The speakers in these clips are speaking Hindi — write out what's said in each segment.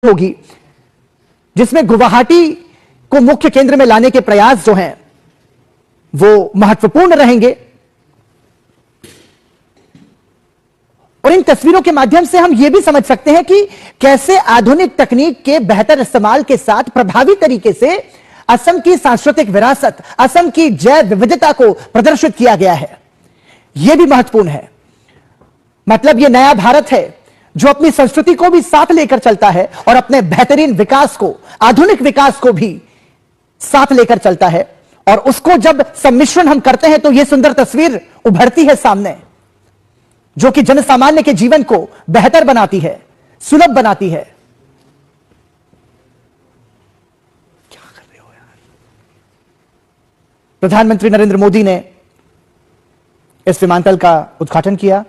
होगी, जिसमें गुवाहाटी को मुख्य केंद्र में लाने के प्रयास जो हैं वो महत्वपूर्ण रहेंगे। और इन तस्वीरों के माध्यम से हम यह भी समझ सकते हैं कि कैसे आधुनिक तकनीक के बेहतर इस्तेमाल के साथ प्रभावी तरीके से असम की सांस्कृतिक विरासत, असम की जैव विविधता को प्रदर्शित किया गया है। यह भी महत्वपूर्ण है। मतलब यह नया भारत है जो अपनी संस्कृति को भी साथ लेकर चलता है और अपने बेहतरीन विकास को, आधुनिक विकास को भी साथ लेकर चलता है। और उसको जब सम्मिश्रण हम करते हैं तो यह सुंदर तस्वीर उभरती है सामने, जो कि जनसामान्य के जीवन को बेहतर बनाती है, सुलभ बनाती है। क्या कर रहे हो यार? प्रधानमंत्री नरेंद्र मोदी ने इस विमानतल का उद्घाटन किया।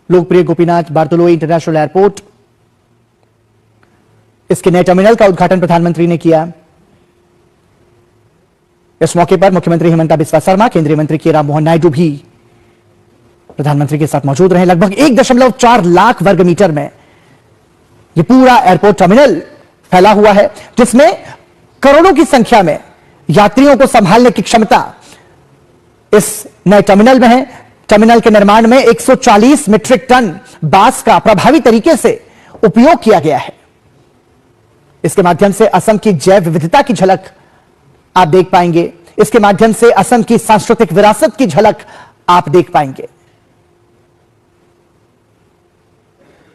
लोकप्रिय गोपीनाथ बारदोलोई इंटरनेशनल एयरपोर्ट, इसके नए टर्मिनल का उद्घाटन प्रधानमंत्री ने किया। इस मौके पर मुख्यमंत्री हिमंता बिस्वा शर्मा, केंद्रीय मंत्री के राम मोहन नायडू भी प्रधानमंत्री के साथ मौजूद रहे। लगभग 1.4 लाख वर्ग मीटर में यह पूरा एयरपोर्ट टर्मिनल फैला हुआ है, जिसमें करोड़ों की संख्या में यात्रियों को संभालने की क्षमता इस नए टर्मिनल में है। टर्मिनल के निर्माण में 140 मीट्रिक टन बांस का प्रभावी तरीके से उपयोग किया गया है। इसके माध्यम से असम की जैव विविधता की झलक आप देख पाएंगे। इसके माध्यम से असम की सांस्कृतिक विरासत की झलक आप देख पाएंगे।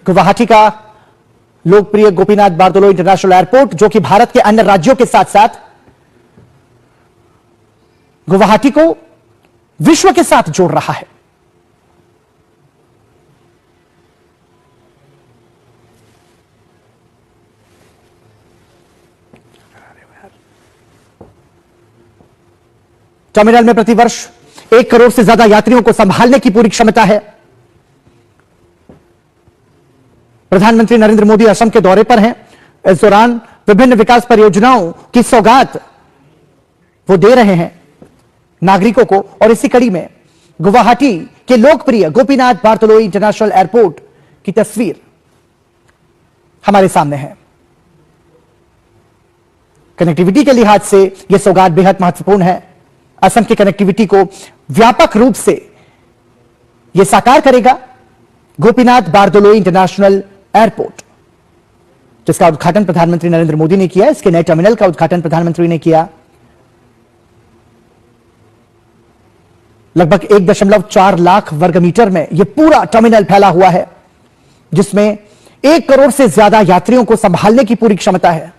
गुवाहाटी का लोकप्रिय गोपीनाथ बारदोलोई इंटरनेशनल एयरपोर्ट, जो कि भारत के अन्य राज्यों के साथ साथ गुवाहाटी को विश्व के साथ जोड़ रहा है। टर्मिनल में प्रतिवर्ष 1 करोड़ से ज्यादा यात्रियों को संभालने की पूरी क्षमता है। प्रधानमंत्री नरेंद्र मोदी असम के दौरे पर हैं। इस दौरान विभिन्न विकास परियोजनाओं की सौगात वो दे रहे हैं नागरिकों को। और इसी कड़ी में गुवाहाटी के लोकप्रिय गोपीनाथ बारदोलोई इंटरनेशनल एयरपोर्ट की तस्वीर हमारे सामने है। कनेक्टिविटी के लिहाज से यह सौगात बेहद महत्वपूर्ण है। असम की कनेक्टिविटी को व्यापक रूप से यह साकार करेगा गोपीनाथ बारदोलोई इंटरनेशनल एयरपोर्ट, जिसका उद्घाटन प्रधानमंत्री नरेंद्र मोदी ने किया। इसके नए टर्मिनल का उद्घाटन प्रधानमंत्री ने किया। लगभग 1.4 लाख वर्ग मीटर में यह पूरा टर्मिनल फैला हुआ है, जिसमें 1 करोड़ से ज्यादा यात्रियों को संभालने की पूरी क्षमता है।